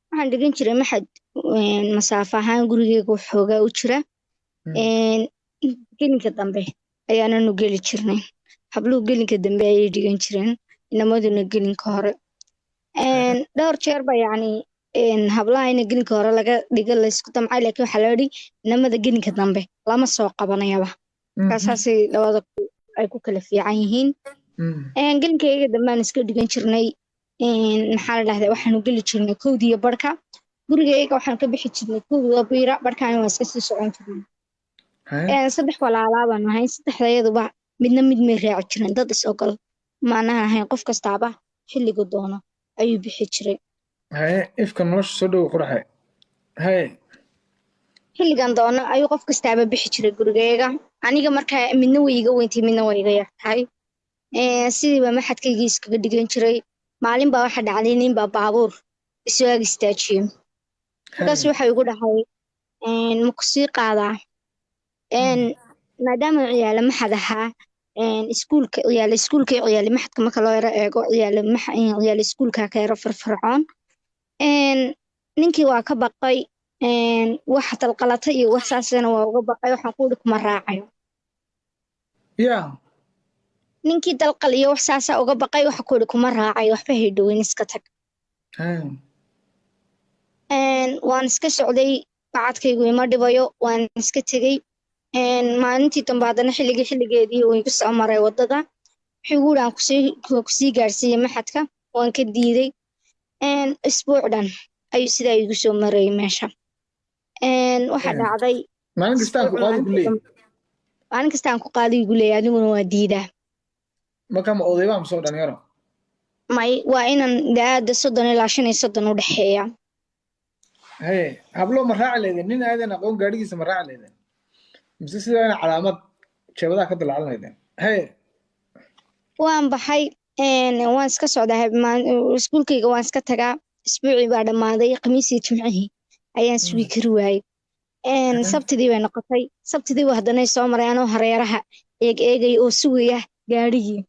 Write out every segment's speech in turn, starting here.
waxaan dhigan jiray maxad masaafo ahaan gurigeyga waxoogaa u jira gelinka dambe ayaananu geli jirnay habluhu gelinka dambe ayay dhigan jireen inamaduna gelinka hore dhowr jeer ba yacni hablaha ina gelinka hore laga dhiga laysku damcay laakiin waxaa la yidhi inamada gelinka dambe lama soo qabanayaba markaasaasay labada ay ku kala fiican yihiin gelinkayga dambaan iska dhigan jirnay maxaa la dhahdaa waxaanu geli jirnay kowdiyo barhka gurigayga waxaan ka bixi jirnay kowdiyo biira barhkaani waan iska sii socon jirnay saddex walaalaa baan ahayn saddexdayaduba midna mid may raaci jiren dad is ogol maanaha ahayn qof kastaaba xilliga doono ayuu bixi jiray ifka nolosha soo dhow quraxe xilligan doono ayuu qof kastaaba bixi jiray gurigayga aniga markaa midna way iga weyntay midna way iga yartahay sidiiba maxadkaygii iskaga dhigan jiray maalin baa waxa dhacday ninbaa baabuur iswaag istaajiyey markaas waxa igu dhahay maku sii qaadaa maadaama ciyaale maxad ahaa iskuulka ciyaale maxadka marka loo yaro eego ciyaale iskuulka ka yaro firfircoon ninkii waa ka baqay wax talqalata iyo wax saasana waa uga baqay waxaan ku uri kuma raacayo ninkii dalqal iyo wax saasa uga baqay waxa ku uri kuma raacayo waxba haydhoweyn iska tag waan iska socday bacadkaygu ima dhibayo waan iska tegey maalintii dambe haddana xilligeedii uu igu soo maray waddada wuxuu igu yidhi aan kusii gaarsiiyey maxadka waan ka diiday isbuuc dhan ayuu sidaa igu soo marayay meesha waxa dhacday maalin kastaan ku qaadi igu leeyahay adiguna waa diidaa marka ma odaybaa masoo dhalinyaro may waa inaan da-aada 30 ilaa 35 u dhexeeya hablo ma raaci leydeen nin aadan aqoon gaadhigiisa ma raaci leydeen mise sidaa ina calaamad jeebadaha ka dalaclan leydeen waan baxay waan iska socdaa iskuulkayga waan iska tagaa isbuucii baa dhammaaday khamiisii jimcihii ayaan sugi kari waayey sabtidii bay noqotay sabtidii baa haddana soo maray anoo hareeraha eegay oo sugaya gaadhigii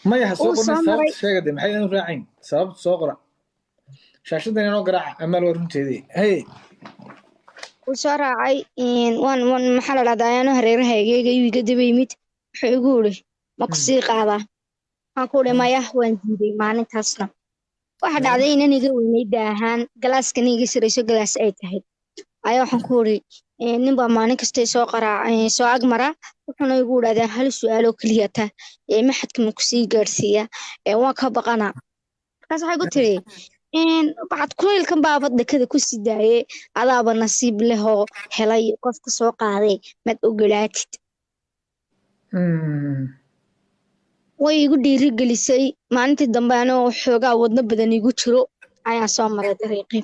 maya ha soo qornay sababta sheegade maxay inu raacayn sababta soo qora shaashadan inoo garaaca amaal waa runteedii wuu soo raacay waan maxaa la dhahdaa anoo hareeraha eegayuu iga daba yimid wuxuu igu iri ma ku sii qaadaa waxaan ku uri maya waan diiday maalintaasna waxa dhacday inan iga weynay daahaan galaaskana iga sarayso galaas ay tahay ayaa waxaan ku uri ninbaa maalin kastay soo agmaraa wuxuuna igu idhahdaa hal su-aaloo keliyata maxadka ma kusii gaadhsiiya waan ka baqanaa markaas waxay ku tiri bacad kuleylkan baaba dekada ku sii daayey adaaba nasiib lehoo helay qofka soo qaaday maad ogolaatid way igu dhiirigelisay maalintii dambe anoo xoogaa wadno badan igu jiro ayaan soo maray dariiqii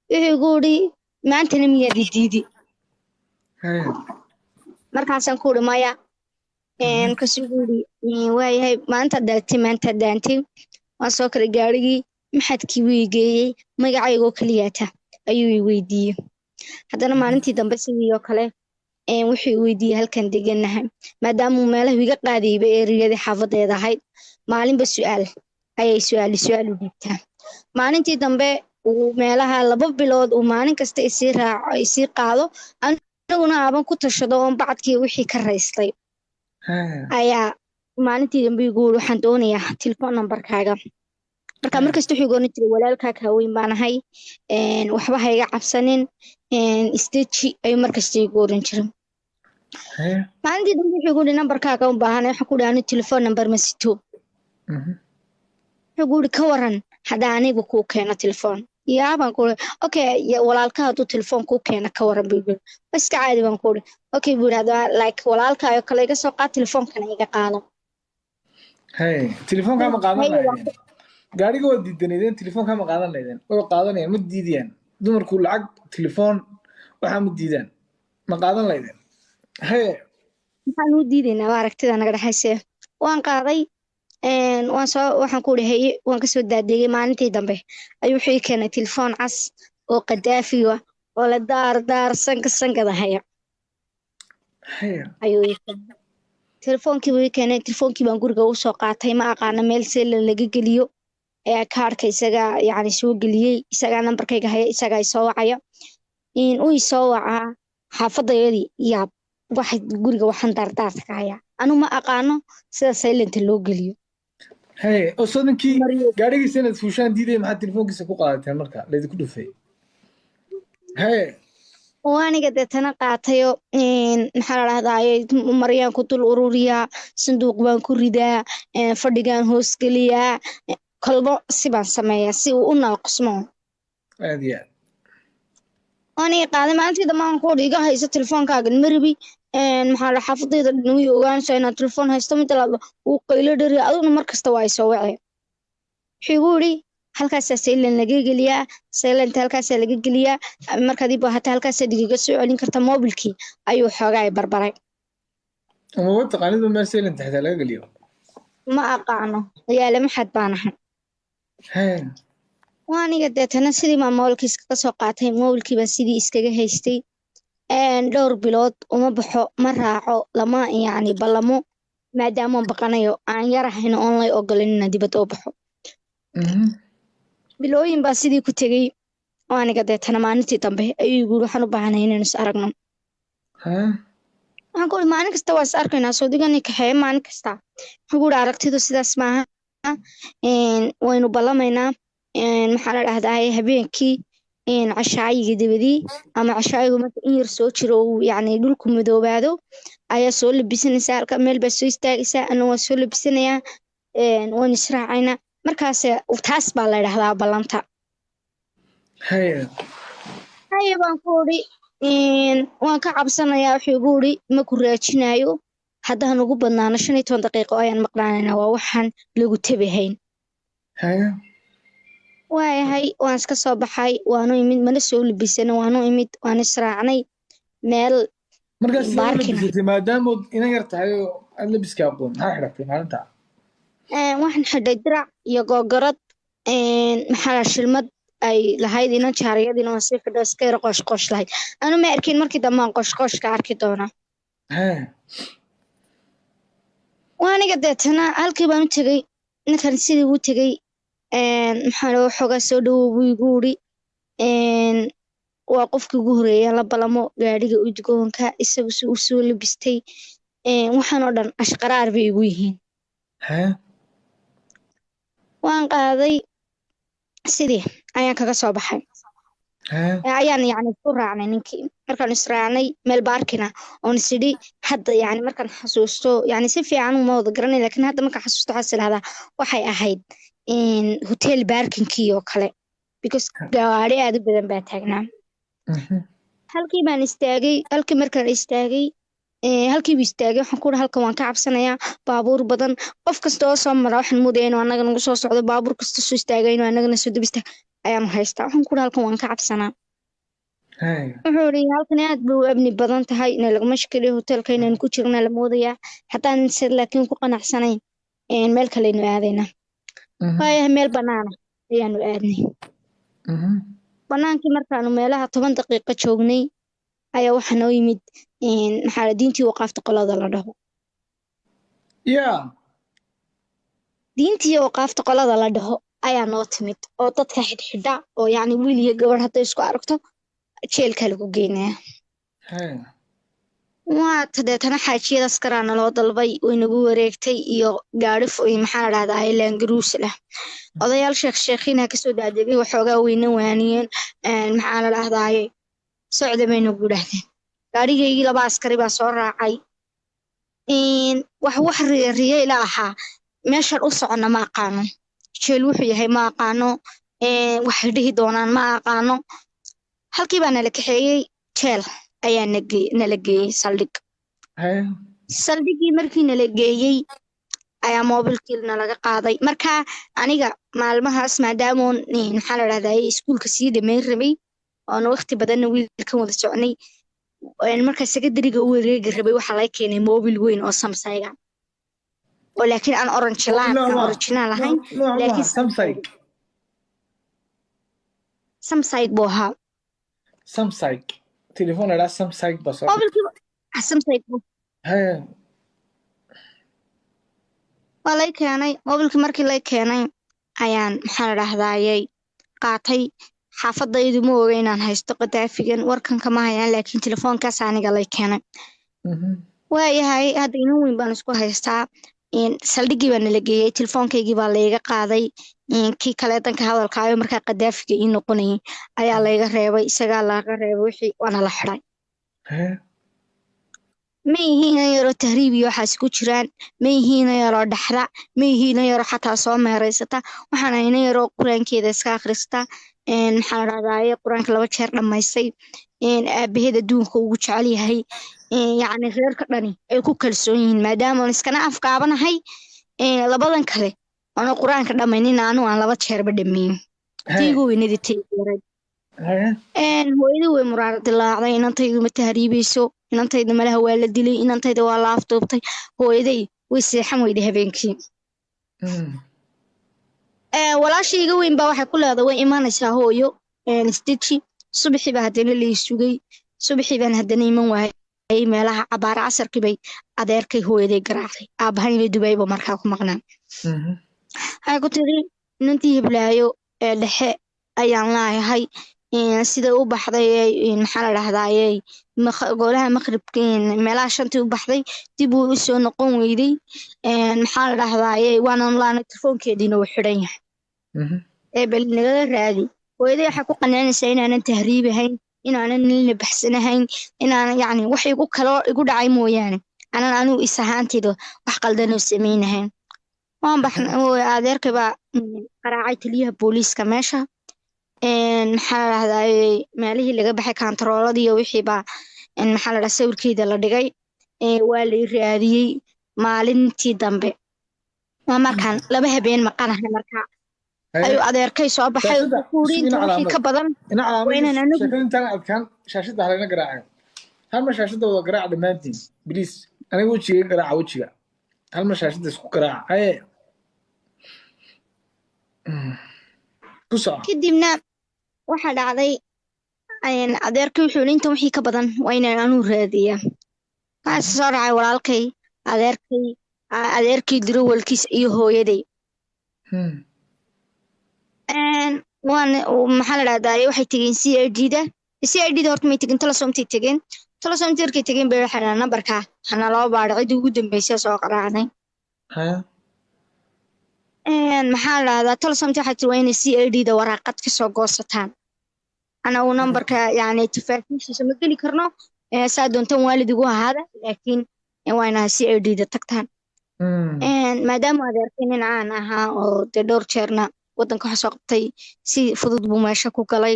wuxuu igu iri maantana miyaad diidi markaasaan ku uri maya markaasuu igu iri waayahay maanta daantay waan soo kala gaadhigii maxadkii wuu igeeyey magacaygoo keliyaata ayuu i weydiiyey haddana maalintii dambe sidii oo kale wuxuu i weydiiyey halkan deganahay maadaamuu meelahu iga qaadayba eriyadii xaafadeeda ahayd maalinba ayay su-aal u dhiibtaa maalintii dambe uu meelaha 2 bilood uu maalin kasta isii qaado aniguna aaban ku tashado oon bacadkii wixii ka raystay ayaa maalintii dambe igu uri waxaan doonayaa telefoon nambarkaaga marka markasta wuxuu gooni jiray walaalkaa kaaweyn baan ahay waxba ha iga cabsanin isteji ayuu markasta igu oran jiray maalintii dambe wuxuu igu uri nambarkaaga u baahanay waxaan ku uri ani telefoon nambar ma sito wuxuu igu uri ka waran hadda aniga kuu keeno telefoon yaabaan ku uri okay walaalka hadduu telefoon kuu keeno ka waran buu yiri iska caadi baan ku uri okay buu yidhahdaa like walaalkaayo kale iga soo qaad telefoonkana iga qaado telefoonkaa ma qaadan lahaydeen gaadhiga waa diidaneydeen telefoonkaa ma qaadan lahaydeen way qaadanayaan ma diidiyaan dumarku lacag telefoon waxaa ma diidaan ma qaadan lahaydeen maxaan u diidaynaa waa aragtida naga dhexayse waan qaaday waxaan ku uri haye waan kasoo daadeegay maalintii dambe ayuu wuxuu ii keenay telefoon cas oo qadaafiga oo la daar sankada haya ayuu ii keenay telefoonkii buu ii keenay telefoonkii baan guriga u soo qaatay ma aqaana meel seelan laga geliyo kaarka isaga yani soo geliyey isagaa nambarkayga haya isagaa isoo wacaya uu isoo wacaa xaafadayadii yaab waxay guriga waxaan daardaarta ka hayaa anu ma aqaano sida silent loo geliyo Hey, osodankii gaadhigiisa inaad fuushaan diiday maxaad telefoonkiisa ku qaadateen marka laydinku dhufay? Hey, oo aniga deetana qaatayo maxaa la dhahdaayey maryaan ku dul ururiyaa sanduuq baan ku ridaa fadhigaan hoos geliyaa kolbo si baan sameeyaa si uu u naaqusmo aad iyo aad. aniga qaaday maalintii dhammaan ku iga hayso telefoonkaaga maribi maxaa la xaafadayda dhan way ogaanaysaa inaad telefoon haysto mid labaad uu qaylo dhari aduguna markasta waa isoo wacay wuxuu igu yidhi halkaasaa silent laga geliyaa silent halkaasaa laga geliyaa markaad ii baahata halkaasaa digiga soo celin karta mobilkii ayuu xoogaa ay barbaray Ama waa taqaanid meel silent xitaa laga geliyo? ma aqaano yaale maxad baan ahay Hey, waa aniga deetana sidii baan mobilkii iskaga soo qaatay mobilkii baan sidii iskaga haystay dhowr bilood uma baxo ma raaco lama yacni ballamo maadaama baqanayo aan yarahayn oon lay ogolin inaan dibadda u baxo bilooyin baa sidii ku tegey oo aniga deetana maalintii dambe ayuu igu yidhi waxaan u baahanay inaynu is aragno waxaan ku uri maalin kasta waa is arkaynaa soo digani kaxeeye maalin kasta waxaan ku uri aragtidu sidaas maaha waynu ballamaynaa maxaa la dhahdaa habeenkii cashaayiga dabadii ama cashaayigu marka in yar soo jiro uu yacni dhulku madoobaado ayaa soo labisanaysaa halka meel baa soo istaagaysaa ana waan soo labisanayaa waan israacaynaa markaas taas baa la dhahdaa ballanta haye baan ku uri waan ka cabsanayaa wuxuu igu uri ma ku raajinaayo haddaan ugu badnaano 15 daqiiqo ayaan maqnaanaynaa waa waxaan lagu tabahayn waayahay waan iska soo baxay waanu imid mana soo labisana waanu imid waan israacnay meel markaas labisatay maadaama ina yar tahay oo aad labiska aqoon maxaa xidhatay maalinta? waxaan xidhay dirac iyo googorad maxaa shilmad ay lahayd inan jaariyadiina waan sii xidho iska yar qosh lahayd anu ma arkin markii dambe aan qoshka arki doonaa waa aniga deetana halkii baan u tegey ninkan sidii u tegey maxaa loo xoogaa soo dhawow buu igu uri waa qofkii ugu horeeya la balamo gaadhiga udgoonka isagu si uu soo labistay waxaan oo dhan ashqaraar bay igu yihiin waan qaaday sidii ayaan kaga soo baxay ayaan yacni isku raacnay ninkii markaan israacnay meel baarkina oon isidhi hadda yacni markaan xasuusto yacni si fiican uma wada garanay laakiin hadda markaan xasuusto waxaa silahdaa waxay ahayd hotel baarkinkii oo kale because gawaari aad u badan baa taagnaa halkii baan istaagay halkii markaan istaagay halkiibu istaagay waxaan ku uri halkan waan ka cabsanayaa baabuur badan qof kasta oo soo mara waxaan moodaya inuu annaga nagu soo socdo baabuur kasta soo istaagay inuu annagana soo daba istaag ayaanu haystaa waxaan ku uri halkan waan ka cabsanaa wuxuu uri halkan aad bay u amni badan tahay ina laguma shakiliyo hotelka inaynu ku jirna la moodayaa haddaan se laakiin ku qanacsanayn meel kaleynu aadaynaa waayahay meel banaana ayaanu aadnay banaankii markaanu meelaha 10 daqiiqo joognay ayaa waxaa noo yimid maxaa diintii waqaafta qolada la dhaho diintii waqaafta qolada la dhaho ayaa noo timid oo dadka xidhxidha oo yacni wiil iyo gabadh hadday isku aragto jeelka lagu geynaya waa tadeetana xaajiyadaas karaana loo dalbay way nagu wareegtay iyo gaari maxaa la dhahdaa laangaruus leh odayaal sheekhiinaa kasoo daadegay waxoogaa weyna waaniyeen maxaa la dhahdaaye socda bay nagu dhahdeen gaarigaygii 2 askari baa soo raacay wax riya ila ahaa meeshaan u soconna ma aqaano jeel wuxuu yahay ma aqaano waxay dhihi doonaan ma aqaano halkii baa nala kaxeeyey jeel ayaa nala geeyey saldhigii markii nala geeyey ayaa mobilkii nalaga qaaday marka aniga maalmahaas maadaamoon maxaa la dhahdaa iskuulka sii dhammayn rabay oona waqti badanna wiilkan wada socnay markaa secondary-ga u wareegi rabay waxaa laga keenay mobil weyn oo Samsung oo laakiin aan original ahayn laakiin Samsung buu ahaa Samsung telefoon era Samsung bas Samsung waa lay keenay mobilkii markii lay keenay ayaan maxaa la dhahdaayey qaatay xaafadaydu ma oga inaan haysto qadaafigan warkan kama hayaan laakiin telefoonkaas aniga lay keenay waayahay hadda inan weyn baan isku haystaa saldhiggii baa nala geeyey telefoonkaygii baa layga qaaday kii kale danka hadalkaayo markaa qadaafiga ii noqonayay ayaa layga reebay isagaa laga reebay wixii waana la xiday ma ihiina yaroo tahriib iyo waxaas ku jiraan ma ihiina yaroo dhaxda ma ihiina yaroo xataa soo meeraysata waxaan ayna yaroo qur-aankeeda iska akhrista maxaa la dhahdaye qur-aanka 2 jeer dhammaystay aabaheed adduunka ugu jecel yahay yacni reerka dhani ay ku kalsoon yihiin maadaama aan iskana afkaabanahay labadan kale oona qur-aanka dhammaynin anu aan 2 jeerba dhammeyn tiigu weynadii tayyaray hooyadii way muraar dilaacday inantaydu ma tahriibayso inantayda malaha waa la dilay inantayda waa la afduubtay hooyaday way seexan weyday habeenkii walaashayga weyn baa waxay ku leedahay way imanaysaa hooyo isdeji subaxii baa haddana lay sugay subaxii baan haddana iman waayay meelaha cabaara casarkii bay adeerkay hooyaday garaacday aabahayna dubayba markaa ku maqnaan waxay ku tiri inantii hiblaayo dhexe ayaan laayahay sida u baxday maxaa la dhahdaayey golaha maqribka meelaha 5 u baxday dib uu u soo noqon weyday maxaa la dhahdaayey waanan laana telefoonkeediina uu xiran yahay bal naga raadi hooyaday waxay ku qancinaysaa inaanan tahriibahayn inaanan nilna baxsanahayn inaanan yacni wax igu dhacay mooyaane aanan anigu is ahaantayda wax qaldanoo samaynahayn waan baxnay adeerkay baa qaraacay taliyaha booliiska meesha maxaa la dhahdaayey meelihii laga baxay kaantarooladii iyo wixii baa maxaa la dhaha sawirkeeda la dhigay waa lay raadiyey maalintii dambe waa markaan 2 habeen maqanahay markaa ayuu adeerkay soo baxay kuuri inta wixii ka badan waynan anagu intaan adkaan shaashada halayna garaacay hal ma shaashada wada garaac dhammaantiin biliis aniga wejiga garaaca wejiga hal ma shaashada isku garaaca kadibna waxaa dhacday adeerkay wuxuu yidhi intan wixii ka badan waa inaan anuu raadiyaa waxaa soo dhacay walaalkay adeerkii dirawalkiis iyo hooyaday maxaa la dhahdaye waxay tegeen CID-da horta may tegin talasoomtay tegeen talasoomtay markay tegeen bay waxay dhahaan nambarka hana loo baadho ciddii ugu dambeysay soo qaraacday maxaa la dhahdaa talasoomtay waxay tiri waa inay CID-da waraaqad ka soo goosataan anagu nambarka yacni tafaasiishiisa ma geli karno saa doontan waalid igu ahaada laakiin waa inaha CID-da tagtaan maadaama adeerkay nin caan ahaa oo dee dhowr jeerna waddanka waxa soo qabtay si fudud buu meesha ku galay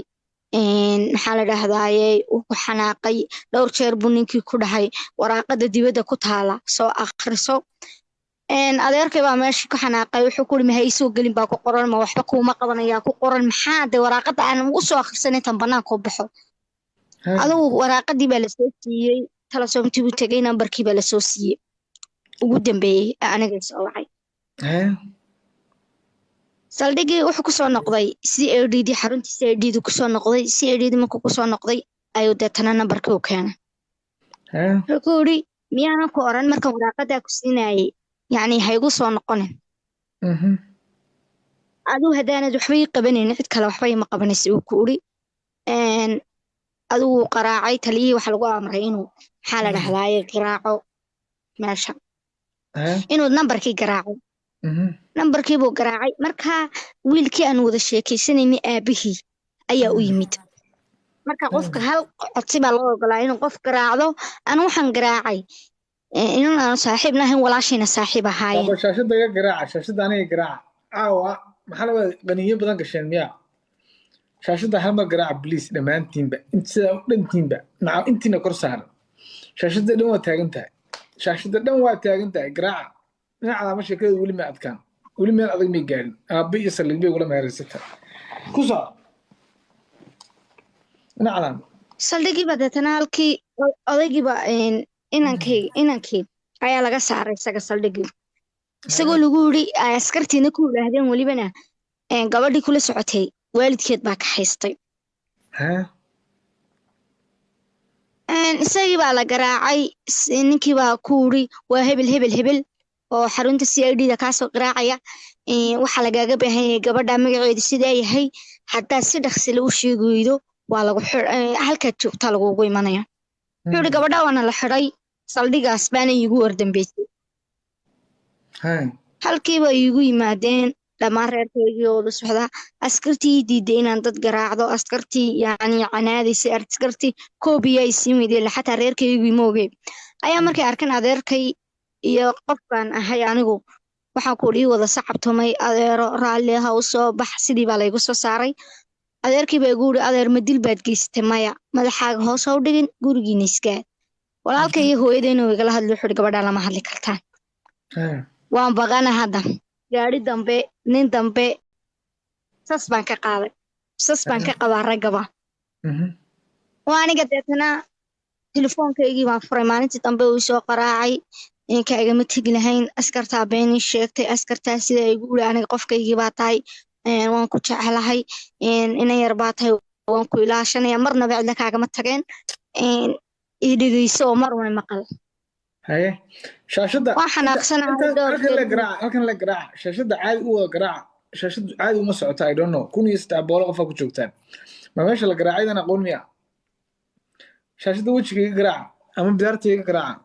maxaa la dhahdaaye uu ku xanaaqay dhowr jeer buu ninkii ku dhahay waraaqada dibadda ku taala soo akhriso adeerkay baa meesha ku xanaaqay wuxuu ku yidhi ma haysoo gelin baa ku qoran ma waxba kuuma qabanayaa ku qoran maxaa dee waraaqada aan ugu soo akhrisan intan banaanka u baxo adigu waraaqadii baa lasoo siiyey talasoomtii buu tegay nambarkii baa lasoo siiyey ugu dambeeyey anigay soo wacay saldhiggii wuxuu ku soo noqday CID xaruntii CID kusoo noqday CID markuu kusoo noqday ayuu deetana nambarkii u keenay wuxuu ku yidhi miyaanan ku oran markan waraaqadaa ku siinayay yacni haygu soo noqonin adigu haddaanad waxba ii qabanaynin cid kale waxba ima qabanaysa uu ku yidhi adigu qaraacay taliyihii waxa lagu amray inuu maxaa la dhahdaaye garaaco meesha inuu nambarkii garaaco nambarkii buu garaacay markaa wiilkii aan wada sheekaysanayni aabihii ayaa u yimid marka qofka hal codsi baa loo ogolaa inuu qof garaacdo anu waxaan garaacay inan aanu saaxiib nahayn walaashayna saaxiib ahaayeen shaashada iga garaaca shaashada aniga garaaca caawa maxaa la wada qaniyo badan gasheen miyaa shaashada halma garaaca bliis dhammaantiinba sidaa u dhantiinba maca intiina kor saaran shaashada dhan waa taagan tahay shaashada dhan waa taagan tahay garaaca dhinacdaa ma sheekada weli ma adkaan weli meel adag may gaarin aabbe iyo saldhig bay ugula meeraysata ku soo dhinacdan saldhigiiba deetana halkii odaygiiba inankii ayaa laga saaray isaga saldhigii isagoo lagu yidhi askartiina ku yidhaahdeen welibana gabadhii kula socotay waalidkeed baa ka haystay isagii baa la garaacay ninkii baa ku yidhi waa hebel oo xarunta CID-da kaasoo qiraacaya waxaa lagaaga baahan yahay gabadha magaceeda sidaa yahay haddaad si dhaqsi leh u sheegi weydo waa lagu halkaad joogtaa lagugu imanaya wuxuu yidhi gabadha waana la xiday saldhigaas baana iigu wardambeysay halkiiba iigu yimaadeen dhammaan reerkaygii oo la socdaa askartii diiday inaan dad garaacdo askartii yacni canaadaysay askartii koobiya ay sii weydeen xataa reerkaygii moogey ayaa markay arkeen adeerkay iyo qofkaan ahay anigu waxaa ku ii wada sacabtumay adeero raalli ha u soo bax sidii baa laygu soo saaray adeerkii baa igu yidhi adeer ma dil baad geysatay maya madaxaaga hoos ha u dhigin gurigiina isgaad walaalka iyo hooyadayna way igala hadli wuxuu yidhi gabadhaa lama hadli kartaan waan baqana hadda gaari dambe nin dambe sas baan ka qaaday sas baan ka qabaa raggaba waa aniga deetana telefoonkaygii baan furay maalintii dambe uu soo qaraacay kaagama tegi lahayn askartaa beenii sheegtay askartaa sida igu uri aniga qofkaygii baa tahay waan ku jecelahay ina yar baa tahay waan ku ilaashanaya marnaba cidla kaagama tageen ii dhegeyso oo mar way maqal haye shaashada waa xanaaqsanahay halkan la garaaca shaashada caadi u wada garaaca shaashadu caadi uma socota I don't know 1300 qof ku joogtaan ma meesha la garaacaydan aqoon miya shaashada wajigayga garaaca ama bidaartayga garaaca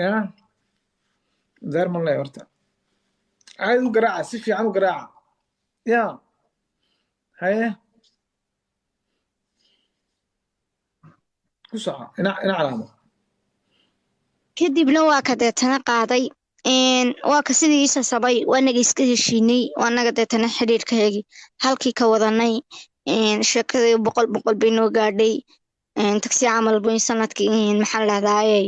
ya bidaar ma leh horta caadi u garaaca si fiican u garaaca ya haye ku soco ina calaamo kadibna waa ka deetana qaaday waa ka sidii ii sasabay waanaga iska heshiinay waanaga deetana xidhiirkaygii halkii ka wadanay sheekadii boqol bay noo gaadhay tagsi camal buyn sanadkii maxaa la dhahdaaye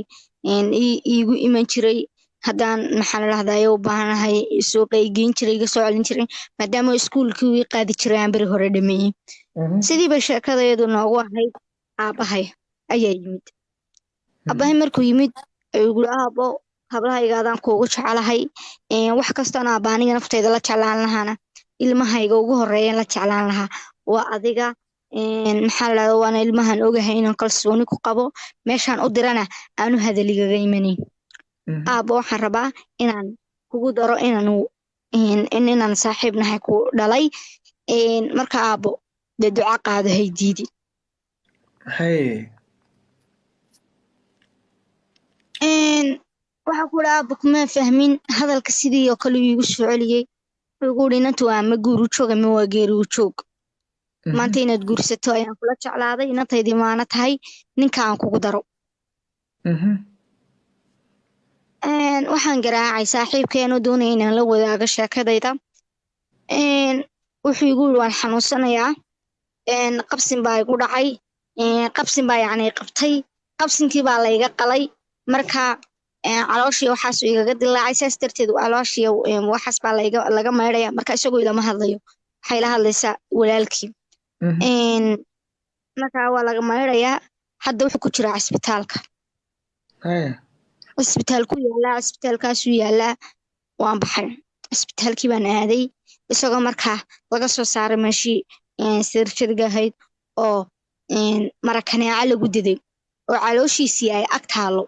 iigu iman jiray haddaan maxaa la dhahdaaye u baahanahay suuqa i geyn jiray iga soo celin jiray maadaama iskuulkii ii qaadi jiray aan beri hore dhameeyey sidii bay sheekadeedu noogu ahayd aabbahay ayaa yimid aabbahay markuu yimid ayuu guri aabo hablahaygaadaan kuugu jecelahay wax kastoona aabba aniga nafteyda la jeclaan lahaana ilmahayga ugu horeeyan la jeclaan lahaa waa adiga maxaa la dhahdaa waana ilmahan ogahay inaan kalsooni ku qabo meeshaan u dirana aanu hadaligaga imanayn aabbo waxaan rabaa inaan kugu daro inaan saaxiib nahay ku dhalay marka aabbo dee duca qaado hay diidi waxaa ku idhi aabba kuma fahmin hadalka sidii oo kale iigu soo celiyey wuxuu gu idhi inantu waa ma guur u joog ama waa geeri u joog maanta inaad guursato ayaan kula jeclaaday inantaydii maana tahay ninka aan kugu daro waxaan garaacay saaxiibkeenoo doonaya inaan la wadaago sheekadayda wuxuu igu yidhi waan xanuunsanayaa qabsin baa igu dhacay qabsin baa yacni qabtay qabsinkii baa layga qalay marka calooshii waxaasuu igaga dilaacay saas darteed calooshii waxaas baa laga maydhaya marka isagoo ilama hadlayo waxay la hadlaysaa walaalkii marka waa laga maydhayaa hadda wuxuu ku jiraa cisbitaalka cisbitaal ku yaalaa cisbitaalkaasuu yaalaa waan baxay cisbitaalkii baan aaday isagoo markaa laga soo saaray meeshii sirjariga ahayd oo marakaneeca lagu diday oo calooshiisii ay ag taalo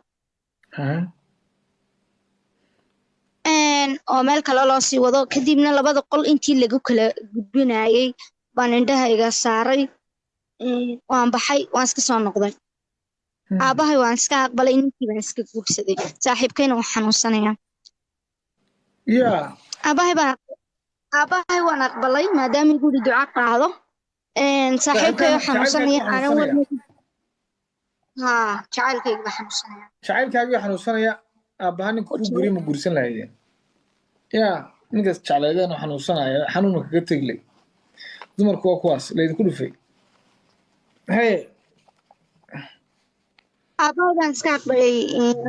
oo meel kale loo sii wado kadibna labada qol intii lagu kala gudbinayay baan indhahayga saaray waan baxay waan iska soo noqday aabbahay waan iska aqbalay ninkii baan iska guursaday saaxiibkayna waa xanuunsanaya aabbahay waan aqbalay maadaama guri duca qaado saaxiibkay xanuunsanaya aanan wadin jacaylkayga baa xanuunsanaya jacaylkaagii xanuunsanaya aabbaha ninka ku guri ma guursan lahaydeen ya ninkaas jeclaydeen oo xanuunsanaya xanuunka kaga teglay dumarku waa kuwaas laydinku dhufay haye aabbahay baan iska aqbalay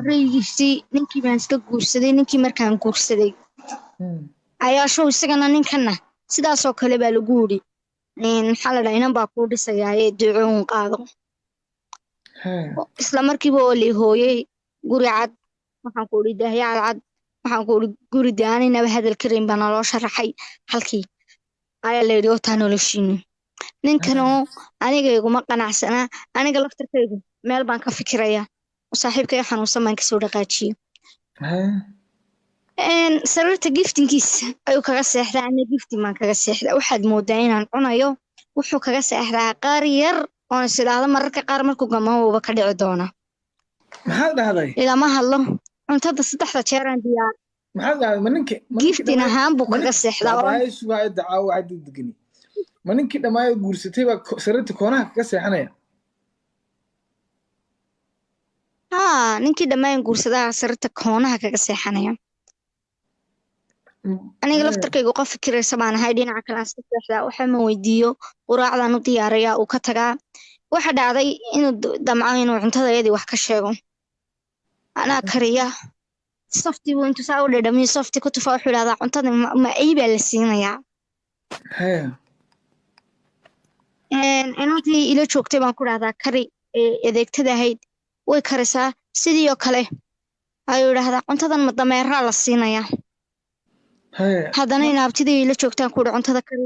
raygiisii ninkii baan iska guursaday ninkii markaan guursaday ayaa show isagana ninkana sidaasoo kale baa lagu yidhi maxaa la dhaha inan baa kuu dhisayaaye ducoon qaado isla markiiba oo lii hooyey guri cad waxaan ku idhi daahya cadcad waxaan ku idhi guri dee aaninaba hadal karayn baa naloo sharaxay halkii ayaa la yidhi otaa noloshiini ninkanoo aniga iguma qanacsanaa aniga laftarkaygu meel baan ka fikirayaa oo saaxiibkay xanuunsan baan kasoo dhaqaajiyey sariirta giftinkiisa ayuu kaga seexdaa ana giftin baan kaga seexdaa waxaad moodaa inaan cunayo wuxuu kaga seexdaa qaar yar oon is idhaahdo mararka qaar markuu gamawowba ka dhici doona maxaad dhahday ilama hadlo cuntada 3 jeeraan diyaar maxaad dhahday ma ninkii giftin ahaan buu kaga seexdaa baay subaay dacaawo waxaad degani ma ninkii dhamaayo guursatay baa sariirta koonaha kaga seexanaya haa ninkii dhammaan guursadaa sariirta koonaha kaga seexanaya aniga laftarkaygu qof fikiraysa baan ahay dhinaca kale aan iska seexdaa waxa ma weydiiyo quraacdan u diyaariyaa uu ka tagaa waxa dhacday inuu damco inuu cuntadayadii wax ka sheego anaa kariya safti buu intuu saa u dhadhamiyo safti ku tufaa wuxuu idhahdaa cuntada ma ay baa la siinayaa inantii ila joogtay baan ku dhahdaa kari adeegtada ahayd way karisaa sidii oo kale ayuu idhahdaa cuntadan ma dameeraa la siinayaa haddana inaabtidii ila joogtaan ku idhi cuntada kari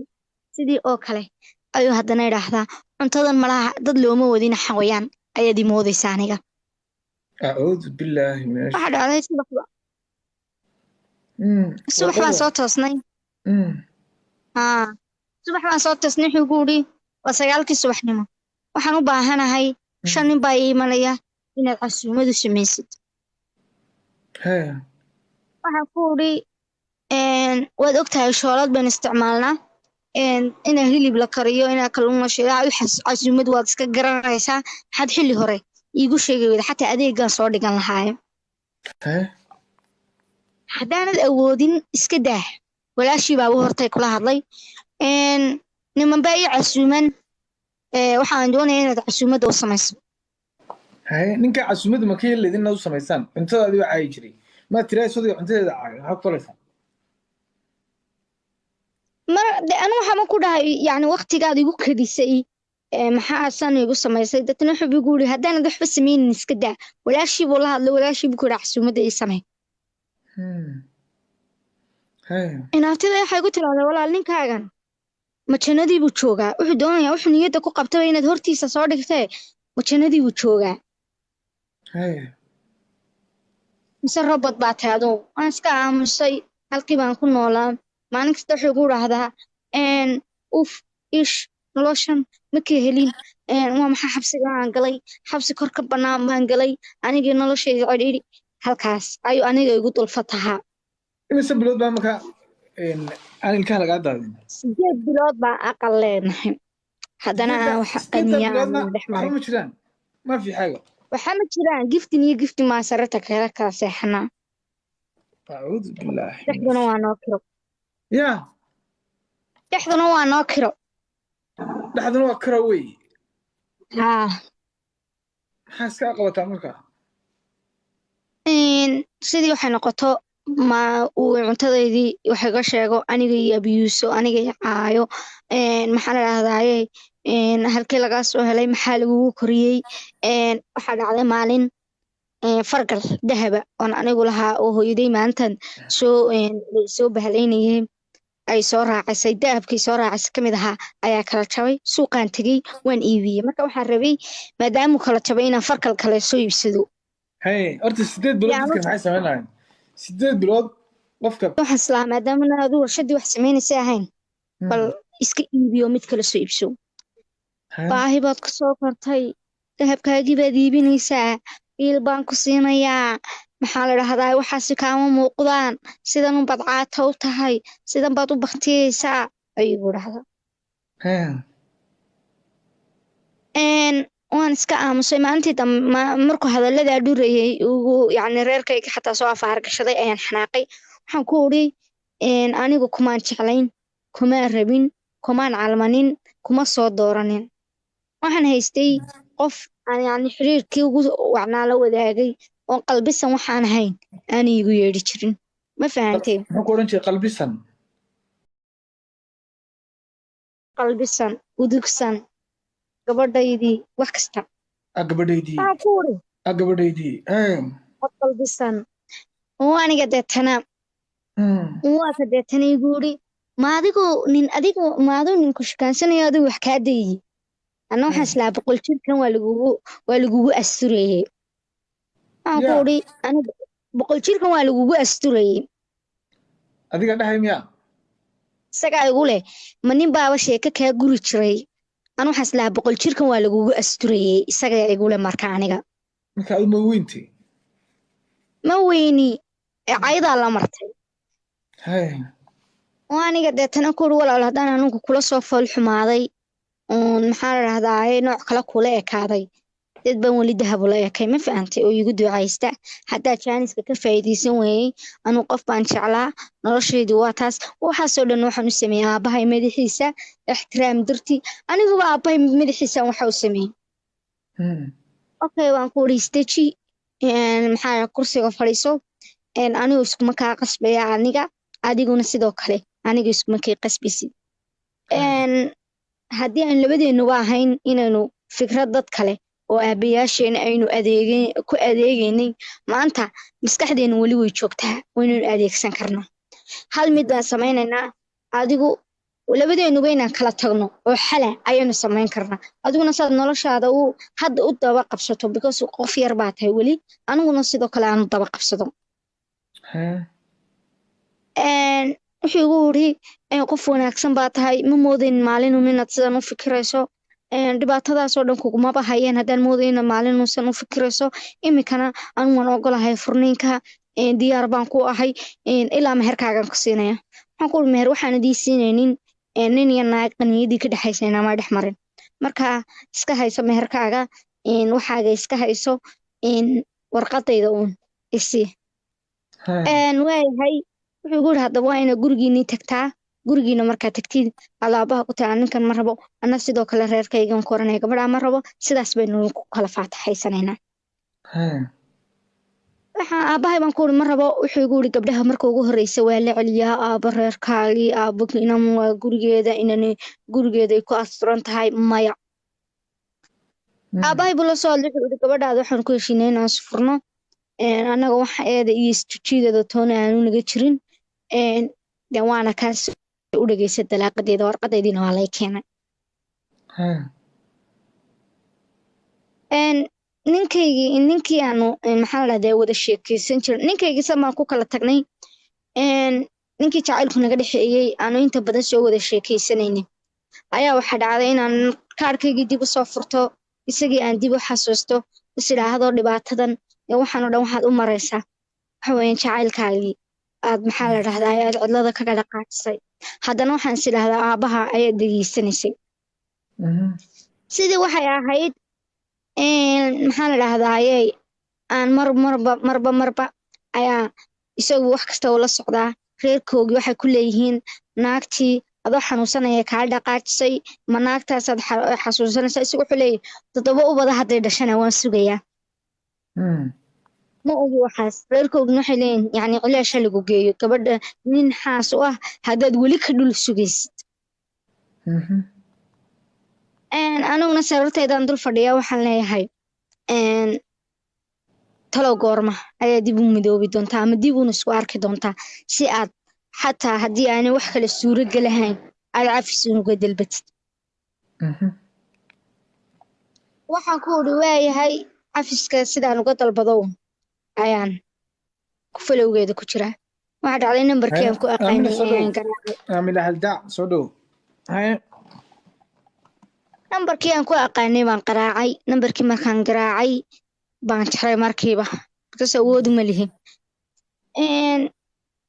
sidii oo kale ayuu haddana idhaahdaa cuntadan malaha dad looma wadina xawayaan ayaad ii moodaysa aniga acuudu billaahi min waxaa dhacday subax baan soo toosnay subax baan soo toosnay wuxuu ku idhi waa 9kii subaxnimo waxaan u baahanahay 5 nin baa ii imanaya inaad casuumadu samaysid waxaan ku idhi waad ogtahay shoolad baan isticmaalnaa inaa hilib la kariyo inaa kalluun la shiilaa casuumad waad iska garanaysaa maxaad xilli hore iigu sheegi weyda xataa adeegaan soo dhigan lahaayo haddaanad awoodin iska daah walaashii baabu hortay kula hadlay niman baa ii casuuman waxaan doonaya inaad casuumadda u samayso ninka casuumadda ma ka heleedin inaad u samaysaan cuntadaadii baa caayi jiray ma tiraa sodii cuntadeeda caayo maxaa ku falaysaa anu waxaama ku dhahay yani waqtigaad igu kadisay maxaa san igu samaysay dadna wuxuu igu yiri haddaanad waxba samaynin iska daa walaashii buu la hadlay walaashii buu ku yidhi casuumadda ii samay inaabtida waxay ku tiraahdaa walaal ninkaagan ma jannadii buu joogaa wuxuu doonayaa wuxuu niyadda ku qabtaba inaad hortiisa soo dhigtee ma jannadii buu joogaa mise robot baa tahay adugu waan iska aamusay halkii baan ku noolaa maalin kasta wuxuu igu idhaahdaa uf ish noloshan ma ka helin waa maxaa xabsiga aan galay xabsi kor ka bannaan baan galay anigii noloshayda cidhiidhi halkaas ayuu aniga igu dulfatahaa imise bilood baa markaa aan ilkaha lagaa daadin 8 bilood baan aqal leenahay haddana aan wax qaniyaa ma jiraan ma fi xaaga waxa ma jiraan giftin iyo giftin maa sarata kala seexanaa acuudu billaahi dhexduna waa noo kiro ya dhexduna waa noo kiro dhexduna waa kiro wey haa maxaa iska qabataa markaa sidii waxay noqoto ma uu cuntadaydii wax iga sheego aniga iyo abiyuuso aniga iyo caayo maxaa la dhahdaaye halkii lagaa soo helay maxaa lagugu koriyey waxaa dhacday maalin fargal dahaba oon anigu lahaa oo hooyaday maalintan soo bahalaynayay ay soo raacisay dahabkii soo raacisay ka mid ahaa ayaa kala jabay suuqaan tegey waan iibiyey marka waxaan rabay maadaamuu kala jabay inaan farkal kale soo iibsado horta 8 bilood dadka maxay samaynayaan 8 bilood qofka waxaan islaa maadaama aad warshadii wax samaynaysa ahayn bal iska iibiyo mid kale soo iibso baahi baad ku soo kortay dahabkaagii baad iibinaysaa biil baan ku siinayaa maxaa la dhahdaa waxaasi kaama muuqdaan sidan unbaad caata u tahay sidan baad u baktiyeysaa ayuu dhahdaa waan iska aamusay maalintii dambe markuu hadalladaa dhurayay ugu yacni reerkayga xataa soo afaar gashaday ayaan xanaaqay waxaan ku udhi anigu kumaan jeclayn kumaan rabin kumaan calmanin kuma soo dooranin waxaan haystay qof aan yacni xiriirkii ugu wacnaa la wadaagay oo qalbisan waxaan ahayn aan iigu yeedhi jirin ma fahanteen muxuu ku odhan jiray qalbisan qalbisan udugsan gabadhaydii wax kasta gabadhaydii qalbisan aniga deetana waa ka deetana igu yidhi maadigu ninku shukaansanayo adigu wax kaa dayi anna waxaan islaa 100 jirkan waa lagugu asturayey waxaan ku idhi aniga 100 jirkan waa lagugu asturayey adiga dhahay miya isagaa igu leh ma nin baaba sheeko kaa guri jiray anu waxaan islahaa 100 jirkan waa lagugu asturayey isagaa igu leh marka aniga marka aad ma weynti ma weyni caydaa la martay hay oo aniga deetana ku uri walaal haddaan anugu kula soo fool xumaaday maxaa la dhahdaa nooc kale kula ekaaday dad baan weli dahab ula ekay ma fahantay oo igu ducaysta haddaa jaaniska ka faa'iidaysan weeyey anuu qof baan jeclaa noloshaydu waa taas waxaasoo dhan waxaan u sameeyey aabbahay madaxiisa ixtiraam dartii aniguba aabbahay madaxiisa waxa u sameeyey okay waan ku uri istaji maxaa kursiga fadhiiso anigu iskuma kaa qasbaya adiguna sidoo kale aniga iskuma kay qasbisid haddii aan labadeennuba ahayn inaynu fikrad dad kale oo aabayaasheena aynu ku adeegaynay maanta maskaxdeena weli way joogtaa waynaynu adeegsan karnaa hal mid baan samaynaynaa adigu labadeennuba inaan kala tagno oo xala ayaynu samayn karnaa adiguna saad noloshaada hadda u daba qabsato because qof yar baa tahay weli aniguna sidoo kale aanu daba qabsado wuxuu igu uri qof wanaagsan baa tahay ma moodayn maalinun inaad sidan u fikirayso dhibaatadaasoo dhan kugumaba hayeen haddaan moodayn inaad maalinuusan u fikirayso iminkana anu waan ogolahay furniinka diyaar baan ku ahay ilaa meherkaagaan ku siinaya waxaan ku uri meher waxaan idii siinaynin nin iyo naag qaniyadii ka dhexaysayna ma dhex marin marka iska hayso meherkaaga waxaaga iska hayso warqadayda uun isii waayahay wuxuu igu yidhi haddaba waa inaad gurigiinii tagtaa gurigiina markaa tagtid alaabaha ku tagaa ninkan ma rabo anna sidoo kale reerkaygan ku oranaya gabadhaa ma rabo sidaas baynu ku kala faataxaysanaynaa waxaan aabbahay baan ku uri ma rabo wuxuu igu yidhi gabdhaha marka ugu horreysa waa la celiyaa aabbo reerkaagii aabbo inan waa gurigeeda inan gurigeeday ku asturan tahay maya aabbahay buu la soo hadlay wuxuu yidhi gabadhaada waxaan ku heshiinay inaan isfurno annaga waxa eeda iyo istujiideeda toona aanu naga jirin de waana kaas u dhegeysa dalaaqadeeda warqadaydiina waa lay keenay ninkii aanu maxaa la dhahdaa wada sheekeysan jirin ninkaygii samaan ku kala tagnay ninkii jacaylku naga dhexeeyey aanu inta badan soo wada sheekeysanaynin ayaa waxaa dhacday inaan kaarkaygii dib u soo furto isagii aan dib u xasuusto is idhaahdo dhibaatadan waxaanoo dhan waxaad u maraysaa waxa weeyaan jacaylkaagii aad maxaa la dhahdaa aad cidlada kaga dhaqaajisay haddana waxaan is idhaahdaa aabbaha ayaad degeysanaysay sidii waxay ahayd maxaa la dhahdaayey aan marba ayaa isagu wax kasta ula socdaa reerkoogii waxay ku leeyihiin naagtii adoo xanuunsanaya kaa dhaqaajisay ma naagtaasaad xasuusanaysaa isagu wuxuu leeyahy 7 ubada hadday dhashana waan sugayaa ma ogi waxaas reerkoogina waxay leeyihin yani cilaasha lagu geeyo gabadha nin xaas u ah haddaad weli ka dhul sugaysid aniguna sariirtaydaan dul fadhiyaa waxaan leeyahay talow goorma ayaa dib u midoobi doontaa ama dib uuna isku arki doontaa si aad xataa haddii aanay wax kale suuro gelahayn aad cafis unuga dalbatid waxaan ku uri waayahay cafiska sidaan uga dalbadow ayaan ku falowgeeda ku jiraa waxaa dhacday nambarkii aan ku aqaanay soo dhow nambarkii aan ku aqaanay baan qaraacay nambarkii markaan garaacay baan jaray markiiba because awood uma lihin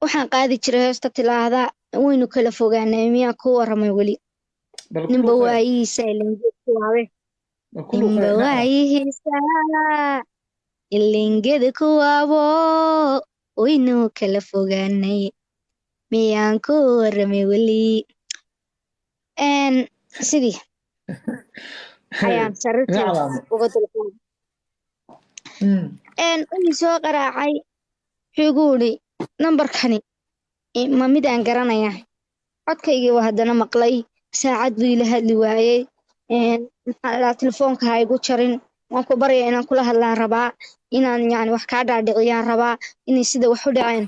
waxaan qaadi jiray heesta tilaahda waynu kala fogaanay miyaa ku waramay weli ninba waayihiisa ilingeda kuwaabo waynu kala fogaanay miyaan ku waramay weli sidii ayaan sariirtii uga dalqaaday wixii soo qaraacay wuxuu igu yidhi nambarkani ma mid aan garanaya codkaygii waa haddana maqlay saacad buu ila hadli waayey maxaa la telefoonka ha igu jarin waan ku baraya inaan kula hadlaan rabaa inaan yani wax kaa dhaadhiciyaan rabaa inay sida wax u dhaceen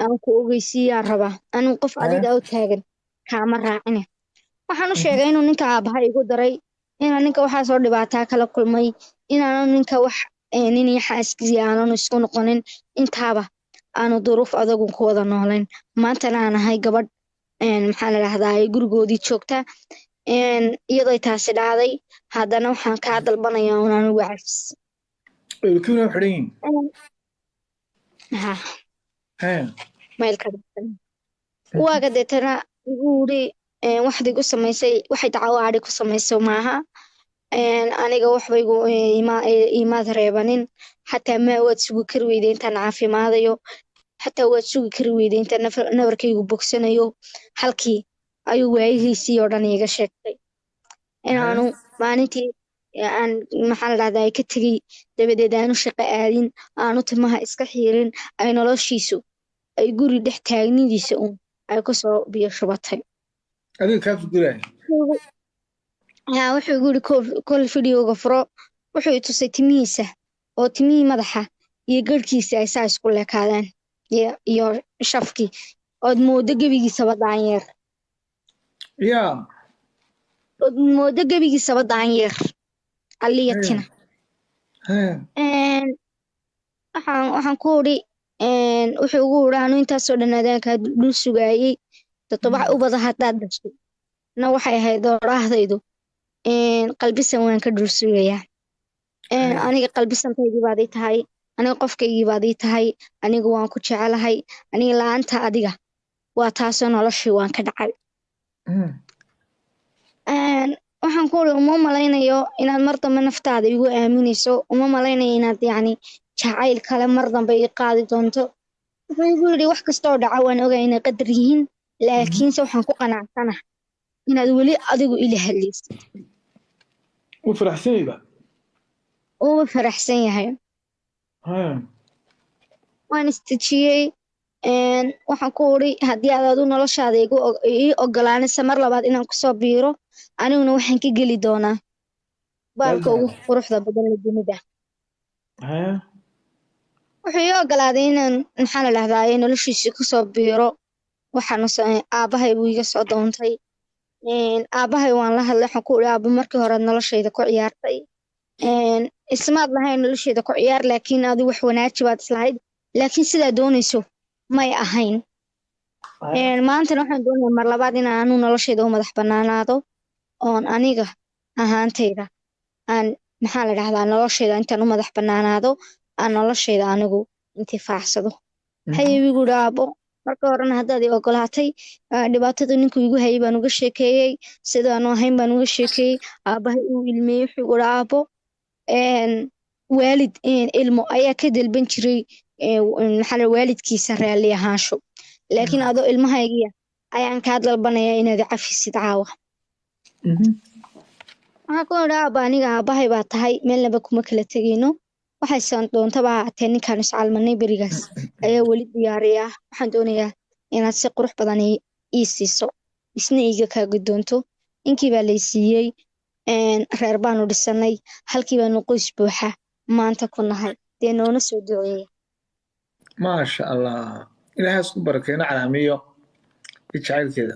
aan ku ogeysiiyaan rabaa anigu qof adiga u taagan kaama raacine waxaan u sheegay inuu ninka aabbaha igu daray inaan ninka waxaa soo dhibaataa kala kulmay inaanu ninka wax nin iyo xaaskiisii aanan isku noqonin intaaba aanu duruuf adagun ku wada noolayn maantana aan ahay gabadh maxaa la dhahdaa gurigoodii joogta iyadoo taasi dhacday haddana waxaan kaa dalbanayaa un anigu cafis ilkiina xidhan ha yihiin maylka waaga deetana igu uri waxaad igu samaysay waxay dacwo adhi ku samayso maaha aniga waxba imaad reebanin xataa ma waad sugi kari weyday intaan caafimaadayo xataa waad sugi kari weyday intaan nabarkaygu bogsanayo halkii ayuu waayihiisii oo dhan iiga sheegtay inaanu maalintii aan maxaa la dhahdaa ay ka tegey dabadeed aanu shaqo aadin aanu timaha iska xiirin ay noloshiisu ay guri dhex taagnidiisa un ay kusoo biyo shubatay adiga kaa fikiraya wuxuu igu yiri kol videoga furo wuxuu i tusay timihiisa oo timihii madaxa iyo garhkiisa ay saa isku leekaadeen iyo shafkii ood moodo gebigiisaba daanyeer ood moodo gebigiisaba daanyeer aliyatina waxaan ku uri wuxuu ugu uri anu intaasoo dhan adaankaa dul sugaayey todobac ubada haddaad dashay na waxay ahayd doorahdaydu qalbisan waan ka dul sugayaa aniga qalbisantaydii baad ii tahay aniga qofkaygii baad ii tahay aniga waan ku jecelahay aniga la-aanta adiga waa taasoo noloshii waan ka dhacay waxaan ku uri uma malaynayo inaad mar dambe naftaada igu aaminayso uma malaynayo inaad yacni jacayl kale mar dambe ii qaadi doonto wuxuu igu yidhi wax kastoo dhaca waan ogaa inay qadar yihiin laakiinse waxaan ku qanacsana inaad weli adigu ila hadlaysid uba faraxsan yahay waan istejiyey waxaan ku uri haddii aad adu noloshaada ii ogolaanaysa mar labaad inaan kusoo biiro aniguna waxaan ka geli doonaa baalka ugu quruxda badan la dunida wuxuu ii ogolaaday inaan maxaa la dhahdaa noloshiisii kusoo biiro waxaanu aabbahay buu iga soo doontay aabbahay waan la hadlay waxaan ku uri aabba markii hore noloshayda ku ciyaartay ismaad lahayn noloshayda ku ciyaar laakiin adi wax wanaaji baad islahayd laakiin sidaa doonayso may ahayn maantana waxaan doonaya mar labaad in aanu noloshayda u madax banaanaado oon aniga ahaantayda aan maxaa la dhahdaa noloshayda intaan u madax banaanaado aan noloshayda anigu intifaacsado waxay igu yidhi aabbo marka horena haddaad i ogolaatay dhibaatada ninkuu igu hayay baan uga sheekeeyey sidaanu ahayn baan uga sheekeeyey aabbahay uu ilmeeyey wuxuu igu yidhi aabbo waalid ilmo ayaa ka dalban jiray maxaa waalidkiisa raalli ahaansho laakiin adoo ilmahaygiya ayaan kaa dalbanayaa inaad cafisid caawa waxaa ku yidhi aabba aniga aabbahay baa tahay meelnaba kuma kala tegayno waxaysan doontaba ahaatee ninkaan iscalmanay berigaas ayaa weli diyaariya waxaan doonayaa inaad si qurux badan ii siiso isna iiga kaa guddoonto inkii baa lay siiyey reer baanu dhisanay halkii baanu qoys buuxa maanta ku nahay dee noona soo duceeya maasha allah ilaahay isku barakeeno calaamiyo jacaylkeeda